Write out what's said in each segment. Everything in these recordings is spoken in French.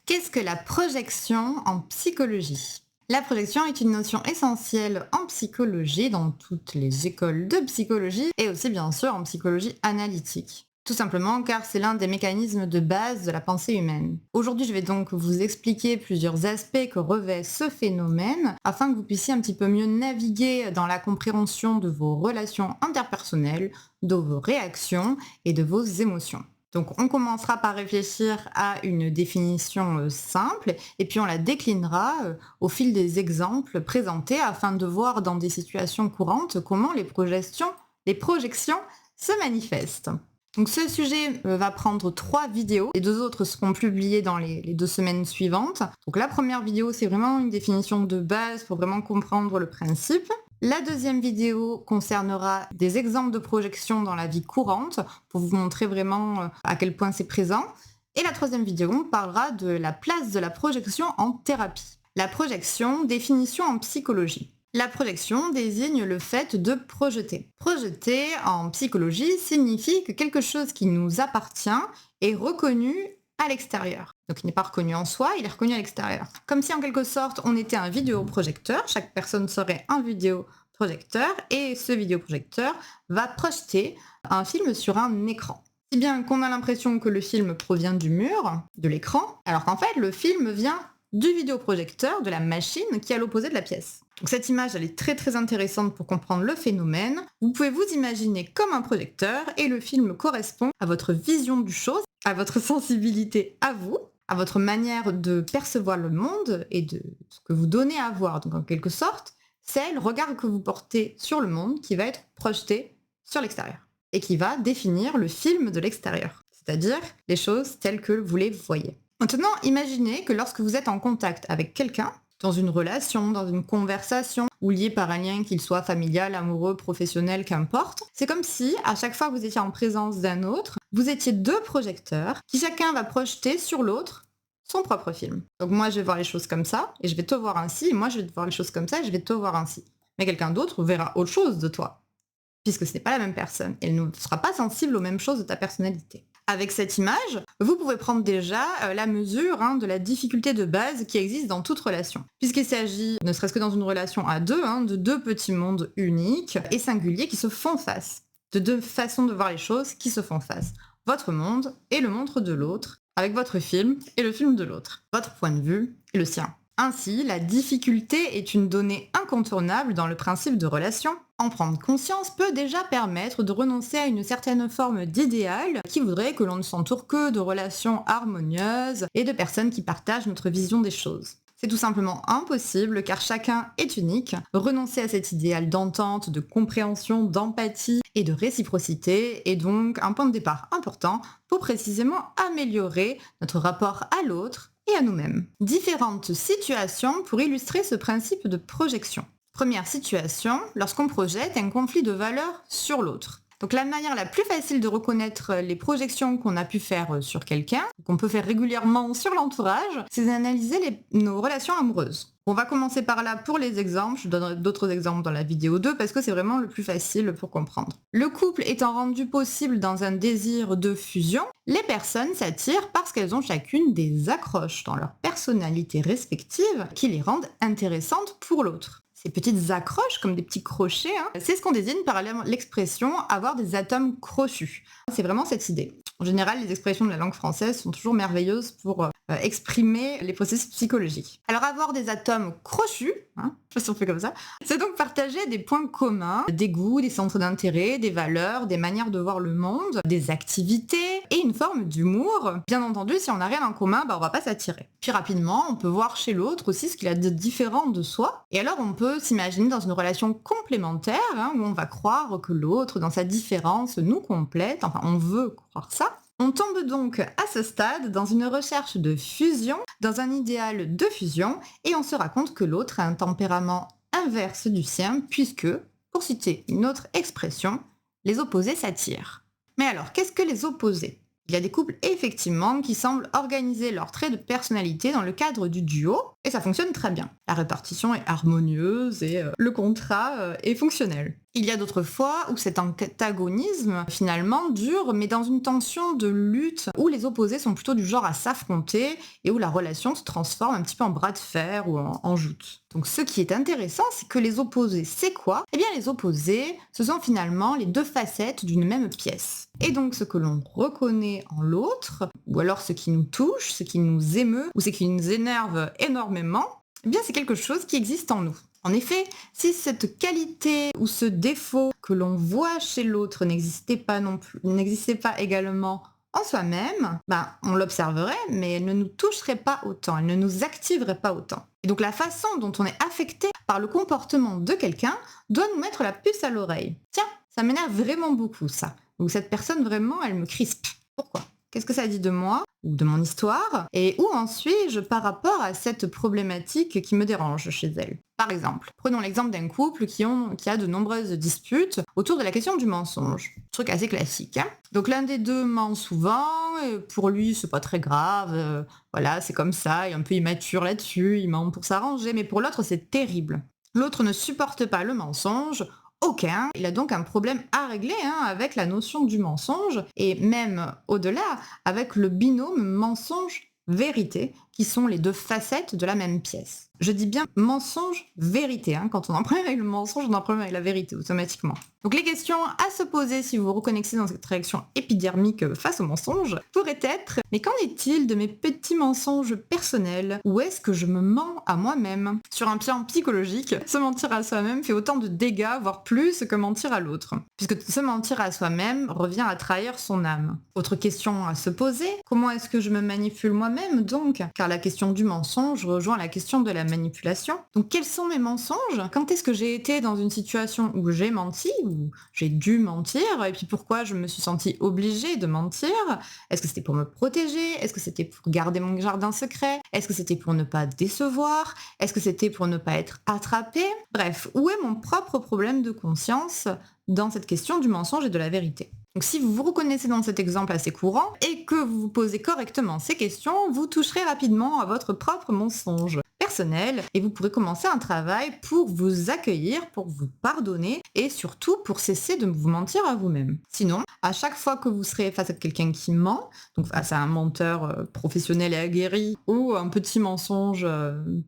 Qu'est-ce que la projection en psychologie? La projection est une notion essentielle en psychologie dans toutes les écoles de psychologie et aussi bien sûr en psychologie analytique. Tout simplement car c'est l'un des mécanismes de base de la pensée humaine. Aujourd'hui, je vais donc vous expliquer plusieurs aspects que revêt ce phénomène afin que vous puissiez un petit peu mieux naviguer dans la compréhension de vos relations interpersonnelles, de vos réactions et de vos émotions. Donc on commencera par réfléchir à une définition simple et puis on la déclinera au fil des exemples présentés afin de voir dans des situations courantes comment les projections se manifestent. Donc ce sujet va prendre 3 vidéos, les 2 autres seront publiées dans les 2 semaines suivantes. Donc la première vidéo, c'est vraiment une définition de base pour vraiment comprendre le principe. La deuxième vidéo concernera des exemples de projection dans la vie courante pour vous montrer vraiment à quel point c'est présent. Et la troisième vidéo parlera de la place de la projection en thérapie. La projection, définition en psychologie. La projection désigne le fait de projeter. Projeter en psychologie signifie que quelque chose qui nous appartient est reconnu à l'extérieur. Donc il n'est pas reconnu en soi, il est reconnu à l'extérieur. Comme si en quelque sorte on était un vidéoprojecteur, chaque personne serait un vidéoprojecteur et ce vidéoprojecteur va projeter un film sur un écran. Si bien qu'on a l'impression que le film provient du mur, de l'écran, alors qu'en fait le film vient du vidéoprojecteur, de la machine qui est à l'opposé de la pièce. Donc cette image, elle est très très intéressante pour comprendre le phénomène. Vous pouvez vous imaginer comme un projecteur et le film correspond à votre vision du chose, à votre sensibilité à vous, à votre manière de percevoir le monde et de ce que vous donnez à voir. Donc en quelque sorte, c'est le regard que vous portez sur le monde qui va être projeté sur l'extérieur et qui va définir le film de l'extérieur, c'est-à-dire les choses telles que vous les voyez. Maintenant, imaginez que lorsque vous êtes en contact avec quelqu'un, dans une relation, dans une conversation, ou lié par un lien qu'il soit familial, amoureux, professionnel, qu'importe, c'est comme si, à chaque fois que vous étiez en présence d'un autre, vous étiez 2 projecteurs qui chacun va projeter sur l'autre son propre film. Donc moi, je vais voir les choses comme ça, et je vais te voir ainsi, et moi, je vais voir les choses comme ça, et je vais te voir ainsi. Mais quelqu'un d'autre verra autre chose de toi, puisque ce n'est pas la même personne. Elle ne sera pas sensible aux mêmes choses de ta personnalité. Avec cette image, vous pouvez prendre déjà la mesure de la difficulté de base qui existe dans toute relation. Puisqu'il s'agit, ne serait-ce que dans une relation à 2, de 2 petits mondes uniques et singuliers qui se font face. De 2 façons de voir les choses qui se font face. Votre monde et le monde de l'autre, avec votre film et le film de l'autre. Votre point de vue et le sien. Ainsi, la difficulté est une donnée incontournable dans le principe de relation. En prendre conscience peut déjà permettre de renoncer à une certaine forme d'idéal qui voudrait que l'on ne s'entoure que de relations harmonieuses et de personnes qui partagent notre vision des choses. C'est tout simplement impossible car chacun est unique. Renoncer à cet idéal d'entente, de compréhension, d'empathie et de réciprocité est donc un point de départ important pour précisément améliorer notre rapport à l'autre et à nous-mêmes. Différentes situations pour illustrer ce principe de projection. Première situation, lorsqu'on projette un conflit de valeurs sur l'autre. Donc la manière la plus facile de reconnaître les projections qu'on a pu faire sur quelqu'un, qu'on peut faire régulièrement sur l'entourage, c'est d'analyser nos relations amoureuses. On va commencer par là pour les exemples, je donnerai d'autres exemples dans la vidéo 2 parce que c'est vraiment le plus facile pour comprendre. Le couple étant rendu possible dans un désir de fusion, les personnes s'attirent parce qu'elles ont chacune des accroches dans leur personnalité respective qui les rendent intéressantes pour l'autre. Ces petites accroches, comme des petits crochets, c'est ce qu'on désigne par l'expression « avoir des atomes crochus ». C'est vraiment cette idée. En général, les expressions de la langue française sont toujours merveilleuses pour exprimer les processus psychologiques. Alors avoir des atomes crochus, je sais pas si on fait comme ça, c'est donc partager des points communs, des goûts, des centres d'intérêt, des valeurs, des manières de voir le monde, des activités et une forme d'humour. Bien entendu, si on n'a rien en commun, on va pas s'attirer. Puis rapidement, on peut voir chez l'autre aussi ce qu'il a de différent de soi. Et alors on peut s'imaginer dans une relation complémentaire, où on va croire que l'autre, dans sa différence, nous complète, enfin on veut croire ça. On tombe donc à ce stade dans une recherche de fusion, dans un idéal de fusion, et on se rend compte que l'autre a un tempérament inverse du sien, puisque, pour citer une autre expression, les opposés s'attirent. Mais alors, qu'est-ce que les opposés ? Il y a des couples effectivement qui semblent organiser leurs traits de personnalité dans le cadre du duo, et ça fonctionne très bien. La répartition est harmonieuse et le contrat est fonctionnel. Il y a d'autres fois où cet antagonisme finalement dure, mais dans une tension de lutte où les opposés sont plutôt du genre à s'affronter et où la relation se transforme un petit peu en bras de fer ou en joute. Donc ce qui est intéressant, c'est que les opposés, c'est quoi? Eh bien les opposés, ce sont finalement les deux facettes d'une même pièce. Et donc ce que l'on reconnaît en l'autre, ou alors ce qui nous touche, ce qui nous émeut, ou ce qui nous énerve énormément, eh bien c'est quelque chose qui existe en nous. En effet, si cette qualité ou ce défaut que l'on voit chez l'autre n'existait pas non plus, n'existait pas également en soi-même, on l'observerait, mais elle ne nous toucherait pas autant, elle ne nous activerait pas autant. Et donc la façon dont on est affecté par le comportement de quelqu'un doit nous mettre la puce à l'oreille. Tiens, ça m'énerve vraiment beaucoup ça. Ou cette personne vraiment, elle me crispe. Pourquoi ? Qu'est-ce que ça dit de moi ou de mon histoire? Et où en suis-je par rapport à cette problématique qui me dérange chez elle? Par exemple, prenons l'exemple d'un couple qui a de nombreuses disputes autour de la question du mensonge. Truc assez classique. Donc l'un des deux ment souvent, et pour lui c'est pas très grave, voilà, c'est comme ça, il est un peu immature là-dessus, il ment pour s'arranger, mais pour l'autre c'est terrible. L'autre ne supporte pas le mensonge, aucun. Il a donc un problème à régler avec la notion du mensonge et même au-delà avec le binôme mensonge-vérité qui sont les deux facettes de la même pièce. Je dis bien mensonge-vérité. Quand on en problème avec le mensonge, on en problème avec la vérité automatiquement. Donc les questions à se poser si vous vous reconnaissez dans cette réaction épidermique face au mensonge pourraient être: mais qu'en est-il de mes petits mensonges personnels? Où est-ce que je me mens à moi-même? Sur un plan psychologique, se mentir à soi-même fait autant de dégâts, voire plus, que mentir à l'autre. Puisque se mentir à soi-même revient à trahir son âme. Autre question à se poser: comment est-ce que je me manipule moi-même donc? Car la question du mensonge rejoint la question de la manipulation. Donc quels sont mes mensonges? Quand est-ce que j'ai été dans une situation où j'ai menti, où j'ai dû mentir, et puis pourquoi je me suis sentie obligée de mentir? Est-ce que c'était pour me protéger? Est-ce que c'était pour garder mon jardin secret? Est-ce que c'était pour ne pas décevoir? Est-ce que c'était pour ne pas être attrapée? Bref, où est mon propre problème de conscience dans cette question du mensonge et de la vérité? Donc si vous vous reconnaissez dans cet exemple assez courant et que vous vous posez correctement ces questions, vous toucherez rapidement à votre propre mensonge personnel et vous pourrez commencer un travail pour vous accueillir, pour vous pardonner et surtout pour cesser de vous mentir à vous-même. Sinon, à chaque fois que vous serez face à quelqu'un qui ment, donc face à un menteur professionnel et aguerri ou un petit mensonge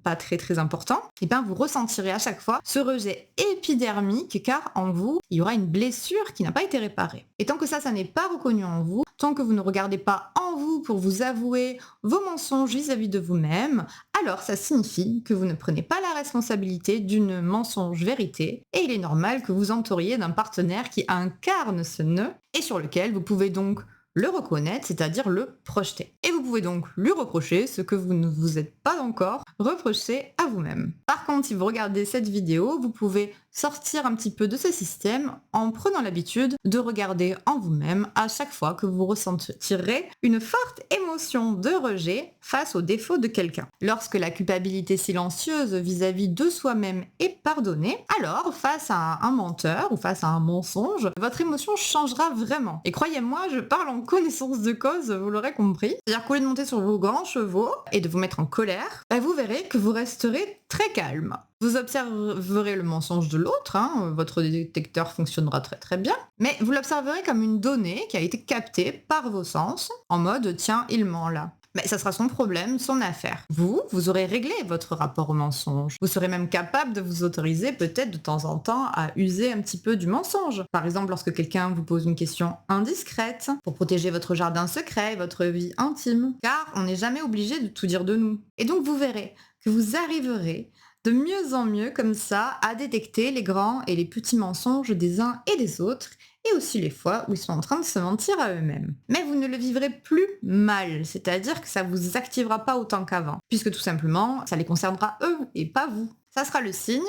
pas très très important, et bien vous ressentirez à chaque fois ce rejet épidermique car en vous, il y aura une blessure qui n'a pas été réparée. Et tant que ça n'est pas reconnu en vous, tant que vous ne regardez pas en vous pour vous avouer vos mensonges vis-à-vis de vous-même, alors ça signifie que vous ne prenez pas la responsabilité d'une mensonge-vérité et il est normal que vous entouriez d'un partenaire qui incarne ce nœud et sur lequel vous pouvez donc le reconnaître, c'est-à-dire le projeter. Et vous pouvez donc lui reprocher ce que vous ne vous êtes pas encore reproché à vous-même. Par contre, si vous regardez cette vidéo, vous pouvez sortir un petit peu de ce système en prenant l'habitude de regarder en vous-même à chaque fois que vous ressentirez une forte émotion de rejet face au défaut de quelqu'un. Lorsque la culpabilité silencieuse vis-à-vis de soi-même est pardonnée, alors face à un menteur ou face à un mensonge, votre émotion changera vraiment. Et croyez-moi, je parle en connaissance de cause, vous l'aurez compris. C'est-à-dire qu'au lieu de monter sur vos grands chevaux et de vous mettre en colère, vous verrez que vous resterez très calme. Vous observerez le mensonge de l'autre, votre détecteur fonctionnera très très bien, mais vous l'observerez comme une donnée qui a été captée par vos sens, en mode tiens, il ment là. Mais ça sera son problème, son affaire. Vous aurez réglé votre rapport au mensonge. Vous serez même capable de vous autoriser peut-être de temps en temps à user un petit peu du mensonge. Par exemple, lorsque quelqu'un vous pose une question indiscrète, pour protéger votre jardin secret, votre vie intime. Car on n'est jamais obligé de tout dire de nous. Et donc vous verrez que vous arriverez de mieux en mieux comme ça à détecter les grands et les petits mensonges des uns et des autres et aussi les fois où ils sont en train de se mentir à eux-mêmes. Mais vous ne le vivrez plus mal, c'est-à-dire que ça vous activera pas autant qu'avant, puisque tout simplement, ça les concernera eux et pas vous. Ça sera le signe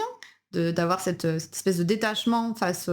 d'avoir cette espèce de détachement face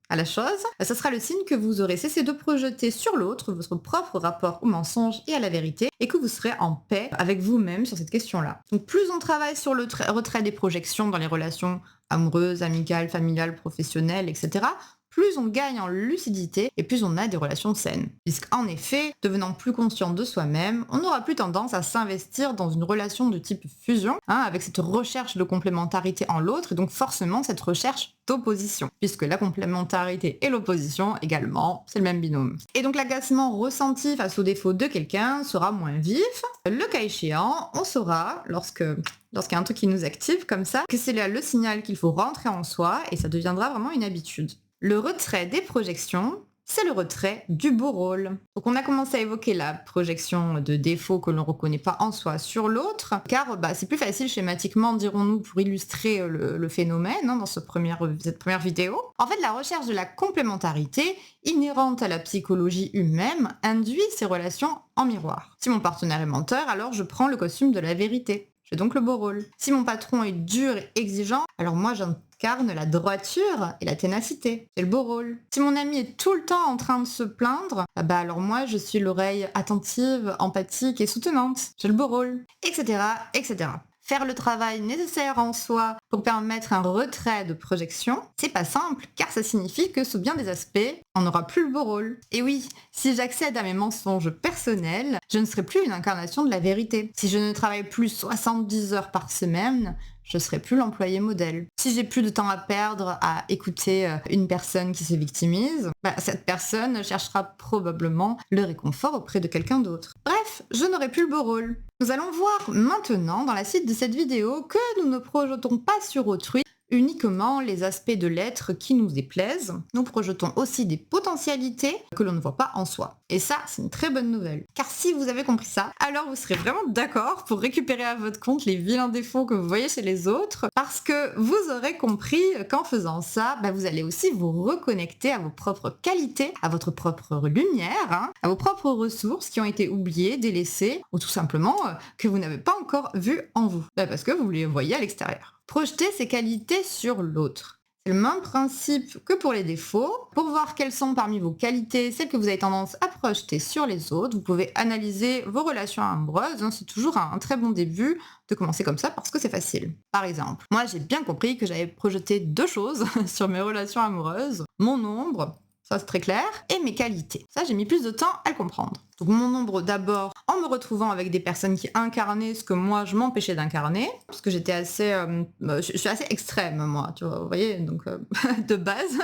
à la chose, ça sera le signe que vous aurez cessé de projeter sur l'autre votre propre rapport au mensonge et à la vérité et que vous serez en paix avec vous-même sur cette question-là. Donc plus on travaille sur le retrait des projections dans les relations amoureuses, amicales, familiales, professionnelles, etc., plus on gagne en lucidité et plus on a des relations saines. Puisqu'en effet, devenant plus conscient de soi-même, on n'aura plus tendance à s'investir dans une relation de type fusion, avec cette recherche de complémentarité en l'autre, et donc forcément cette recherche d'opposition, puisque la complémentarité et l'opposition également, c'est le même binôme. Et donc l'agacement ressenti face aux défauts de quelqu'un sera moins vif. Le cas échéant, on saura, lorsqu'il y a un truc qui nous active comme ça, que c'est là le signal qu'il faut rentrer en soi, et ça deviendra vraiment une habitude. Le retrait des projections, c'est le retrait du beau rôle. Donc on a commencé à évoquer la projection de défauts que l'on ne reconnaît pas en soi sur l'autre, car c'est plus facile schématiquement, dirons-nous, pour illustrer le phénomène dans cette première vidéo. En fait, la recherche de la complémentarité inhérente à la psychologie humaine induit ces relations en miroir. Si mon partenaire est menteur, alors je prends le costume de la vérité. J'ai donc le beau rôle. Si mon patron est dur et exigeant, alors moi j'incarne la droiture et la ténacité. C'est le beau rôle. Si mon ami est tout le temps en train de se plaindre, alors moi je suis l'oreille attentive, empathique et soutenante. J'ai le beau rôle. Etc. etc. Faire le travail nécessaire en soi pour permettre un retrait de projection, c'est pas simple, car ça signifie que sous bien des aspects, on n'aura plus le beau rôle. Et oui, si j'accède à mes mensonges personnels, je ne serai plus une incarnation de la vérité. Si je ne travaille plus 70 heures par semaine, je serai plus l'employé modèle. Si j'ai plus de temps à perdre à écouter une personne qui se victimise, cette personne cherchera probablement le réconfort auprès de quelqu'un d'autre. Bref, je n'aurai plus le beau rôle. Nous allons voir maintenant dans la suite de cette vidéo que nous ne projetons pas sur autrui uniquement les aspects de l'être qui nous déplaisent. Nous projetons aussi des potentialités que l'on ne voit pas en soi. Et ça, c'est une très bonne nouvelle. Car si vous avez compris ça, alors vous serez vraiment d'accord pour récupérer à votre compte les vilains défauts que vous voyez chez les autres, parce que vous aurez compris qu'en faisant ça, vous allez aussi vous reconnecter à vos propres qualités, à votre propre lumière, à vos propres ressources qui ont été oubliées, délaissées, ou tout simplement que vous n'avez pas encore vues en vous. Parce que vous les voyez à l'extérieur. Projeter ses qualités sur l'autre. C'est le même principe que pour les défauts. Pour voir quelles sont parmi vos qualités, celles que vous avez tendance à projeter sur les autres, vous pouvez analyser vos relations amoureuses. C'est toujours un très bon début de commencer comme ça parce que c'est facile. Par exemple, moi j'ai bien compris que j'avais projeté 2 choses sur mes relations amoureuses. Mon ombre, ça c'est très clair, et mes qualités. Ça j'ai mis plus de temps à le comprendre. Donc mon ombre d'abord en me retrouvant avec des personnes qui incarnaient ce que moi je m'empêchais d'incarner, parce que j'étais assez, je suis assez extrême moi, tu vois, vous voyez, donc de base.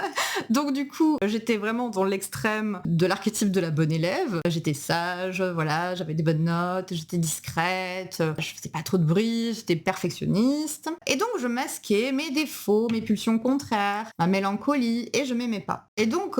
Donc du coup j'étais vraiment dans l'extrême de l'archétype de la bonne élève. J'étais sage, voilà, j'avais des bonnes notes, j'étais discrète, je faisais pas trop de bruit, j'étais perfectionniste. Et donc je masquais mes défauts, mes pulsions contraires, ma mélancolie, et je m'aimais pas. Et donc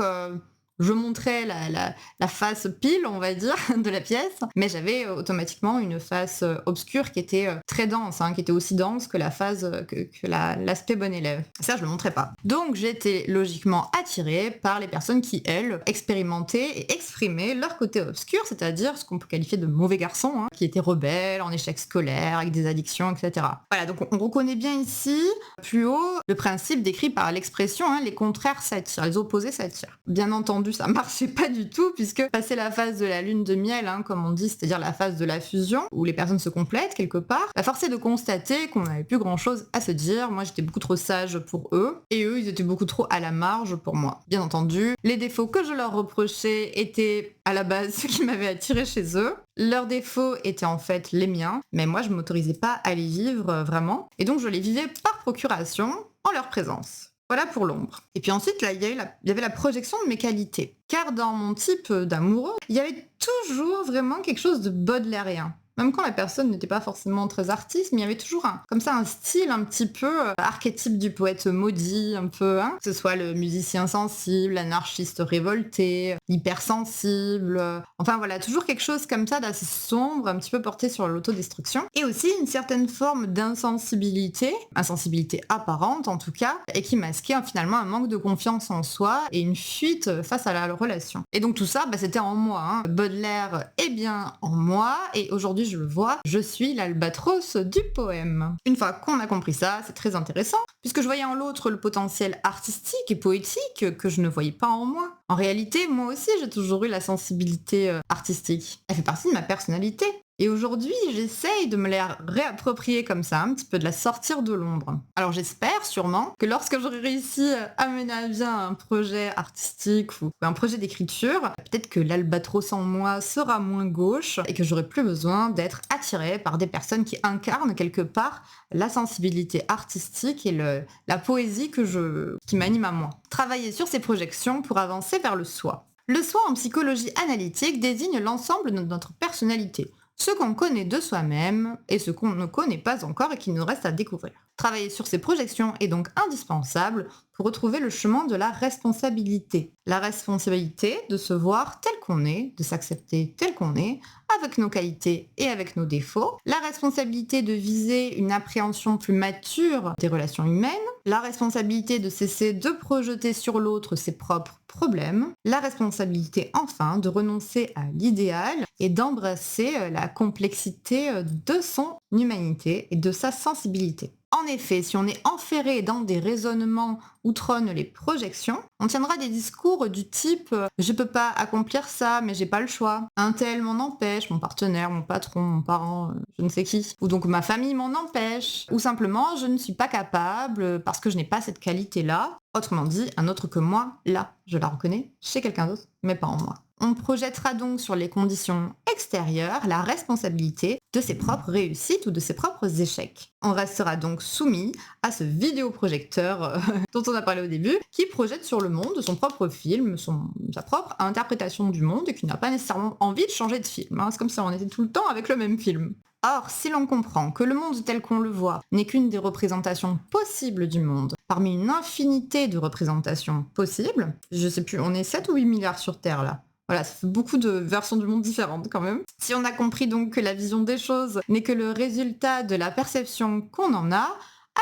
je montrais la face pile, on va dire, de la pièce, mais j'avais automatiquement une face obscure qui était très dense, qui était aussi dense que la face que l'aspect bon élève. Ça, je le montrais pas. Donc, j'étais logiquement attirée par les personnes qui, elles, expérimentaient et exprimaient leur côté obscur, c'est-à-dire ce qu'on peut qualifier de mauvais garçons, qui étaient rebelles, en échec scolaire, avec des addictions, etc. Voilà, donc on reconnaît bien ici, plus haut, le principe décrit par l'expression, les contraires s'attirent, les opposés s'attirent. Bien entendu, ça marchait pas du tout puisque passer la phase de la lune de miel, comme on dit, c'est-à-dire la phase de la fusion où les personnes se complètent quelque part, force est de constater qu'on n'avait plus grand-chose à se dire. Moi j'étais beaucoup trop sage pour eux et eux ils étaient beaucoup trop à la marge pour moi. Bien entendu, les défauts que je leur reprochais étaient à la base ce qui m'avait attiré chez eux. Leurs défauts étaient en fait les miens, mais moi je m'autorisais pas à les vivre vraiment et donc je les vivais par procuration en leur présence. Voilà pour l'ombre. Et puis ensuite, là, il y avait la projection de mes qualités. Car dans mon type d'amoureux, il y avait toujours vraiment quelque chose de baudelairien. Même quand la personne n'était pas forcément très artiste, mais il y avait toujours un style un petit peu archétype du poète maudit, un peu, que ce soit le musicien sensible, l'anarchiste révolté, l'hypersensible, enfin voilà, toujours quelque chose comme ça d'assez sombre, un petit peu porté sur l'autodestruction, et aussi une certaine forme d'insensibilité, insensibilité apparente en tout cas, et qui masquait finalement un manque de confiance en soi et une fuite face à la relation. Et donc tout ça, c'était en moi. Baudelaire est bien en moi, et aujourd'hui je le vois, je suis l'albatros du poème. Une fois qu'on a compris ça, c'est très intéressant, puisque je voyais en l'autre le potentiel artistique et poétique que je ne voyais pas en moi. En réalité, moi aussi, j'ai toujours eu la sensibilité artistique. Elle fait partie de ma personnalité. Et aujourd'hui, j'essaye de me les réapproprier comme ça, un petit peu de la sortir de l'ombre. Alors j'espère sûrement que lorsque j'aurai réussi à mener à bien un projet artistique ou un projet d'écriture, peut-être que l'albatros en moi sera moins gauche et que j'aurai plus besoin d'être attirée par des personnes qui incarnent quelque part la sensibilité artistique et la poésie qui m'anime à moi. Travailler sur ces projections pour avancer vers le soi. Le soi en psychologie analytique désigne l'ensemble de notre personnalité, ce qu'on connaît de soi-même et ce qu'on ne connaît pas encore et qu'il nous reste à découvrir. Travailler sur ces projections est donc indispensable pour retrouver le chemin de la responsabilité. La responsabilité de se voir tel qu'on est, de s'accepter tel qu'on est, avec nos qualités et avec nos défauts. La responsabilité de viser une appréhension plus mature des relations humaines. La responsabilité de cesser de projeter sur l'autre ses propres problèmes. La responsabilité enfin de renoncer à l'idéal et d'embrasser la complexité de son humanité et de sa sensibilité. En effet, si on est enferré dans des raisonnements où trônent les projections, on tiendra des discours du type je peux pas accomplir ça, mais j'ai pas le choix. Un tel m'en empêche, mon partenaire, mon patron, mon parent, je ne sais qui. Ou donc ma famille m'en empêche. Ou simplement je ne suis pas capable parce que je n'ai pas cette qualité-là. Autrement dit, un autre que moi, là, je la reconnais chez quelqu'un d'autre, mais pas en moi. On projettera donc sur les conditions extérieures la responsabilité de ses propres réussites ou de ses propres échecs. On restera donc soumis à ce vidéoprojecteur dont on a parlé au début, qui projette sur le monde son propre film, sa propre interprétation du monde et qui n'a pas nécessairement envie de changer de film. C'est comme si on était tout le temps avec le même film. Or, si l'on comprend que le monde tel qu'on le voit n'est qu'une des représentations possibles du monde, parmi une infinité de représentations possibles, je sais plus, on est 7 ou 8 milliards sur Terre là. Voilà, ça fait beaucoup de versions du monde différentes quand même. Si on a compris donc que la vision des choses n'est que le résultat de la perception qu'on en a,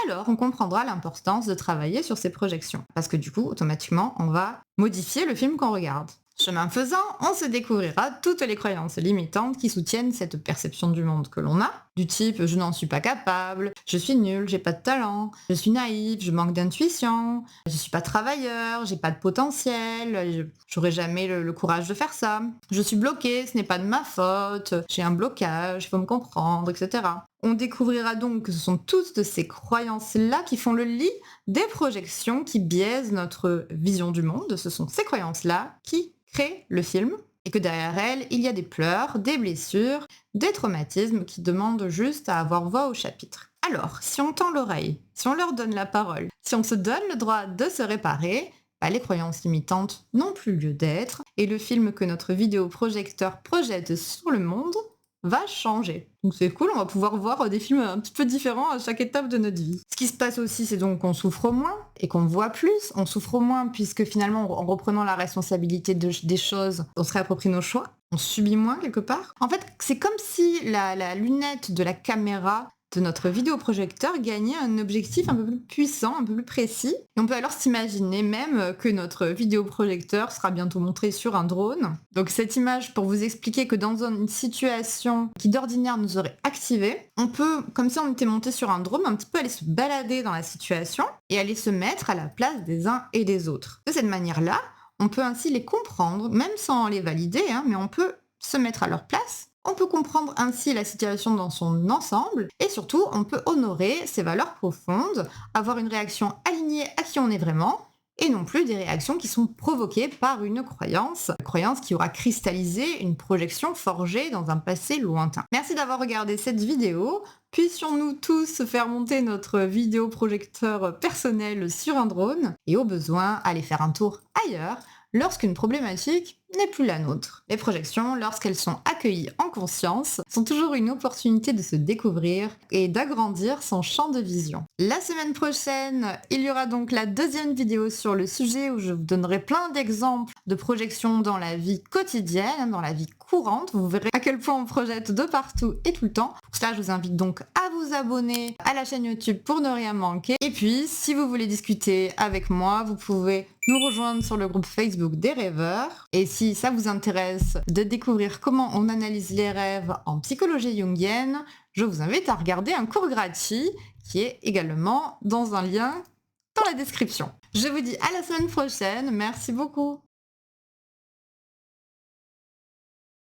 alors on comprendra l'importance de travailler sur ces projections. Parce que du coup, automatiquement, on va modifier le film qu'on regarde. Chemin faisant, on se découvrira toutes les croyances limitantes qui soutiennent cette perception du monde que l'on a, du type je n'en suis pas capable, je suis nul, j'ai pas de talent, je suis naïf, je manque d'intuition, je suis pas travailleur, j'ai pas de potentiel, j'aurai jamais le courage de faire ça, je suis bloqué, ce n'est pas de ma faute, j'ai un blocage, il faut me comprendre, etc. On découvrira donc que ce sont toutes de ces croyances-là qui font le lit des projections qui biaisent notre vision du monde. Ce sont ces croyances-là qui créent le film et que derrière elles, il y a des pleurs, des blessures, des traumatismes qui demandent juste à avoir voix au chapitre. Alors, si on tend l'oreille, si on leur donne la parole, si on se donne le droit de se réparer, les croyances limitantes n'ont plus lieu d'être et le film que notre vidéoprojecteur projette sur le monde va changer. Donc c'est cool, on va pouvoir voir des films un petit peu différents à chaque étape de notre vie. Ce qui se passe aussi, c'est donc qu'on souffre moins et qu'on voit plus. On souffre moins puisque finalement, en reprenant la responsabilité des choses, on se réapproprie nos choix. On subit moins quelque part. En fait, c'est comme si la lunette de la caméra de notre vidéoprojecteur gagnait un objectif un peu plus puissant, un peu plus précis. Et on peut alors s'imaginer même que notre vidéoprojecteur sera bientôt montré sur un drone. Donc cette image pour vous expliquer que dans une situation qui d'ordinaire nous aurait activé, on peut, comme si on était monté sur un drone, un petit peu aller se balader dans la situation et aller se mettre à la place des uns et des autres. De cette manière-là, on peut ainsi les comprendre, même sans les valider, mais on peut se mettre à leur place. On peut comprendre ainsi la situation dans son ensemble et surtout on peut honorer ses valeurs profondes, avoir une réaction alignée à qui on est vraiment et non plus des réactions qui sont provoquées par une croyance qui aura cristallisé une projection forgée dans un passé lointain. Merci d'avoir regardé cette vidéo. Puissions-nous tous faire monter notre vidéoprojecteur personnel sur un drone et au besoin aller faire un tour ailleurs lorsqu'une problématique n'est plus la nôtre. Les projections, lorsqu'elles sont accueillies en conscience, sont toujours une opportunité de se découvrir et d'agrandir son champ de vision. La semaine prochaine, il y aura donc la deuxième vidéo sur le sujet où je vous donnerai plein d'exemples de projections dans la vie quotidienne, dans la vie courante. Vous verrez à quel point on projette de partout et tout le temps. Pour cela, je vous invite donc à vous abonner à la chaîne YouTube pour ne rien manquer. Et puis, si vous voulez discuter avec moi, vous pouvez nous rejoindre sur le groupe Facebook des rêveurs. Et si ça vous intéresse de découvrir comment on analyse les rêves en psychologie jungienne, je vous invite à regarder un cours gratuit qui est également dans un lien dans la description. Je vous dis à la semaine prochaine. Merci beaucoup.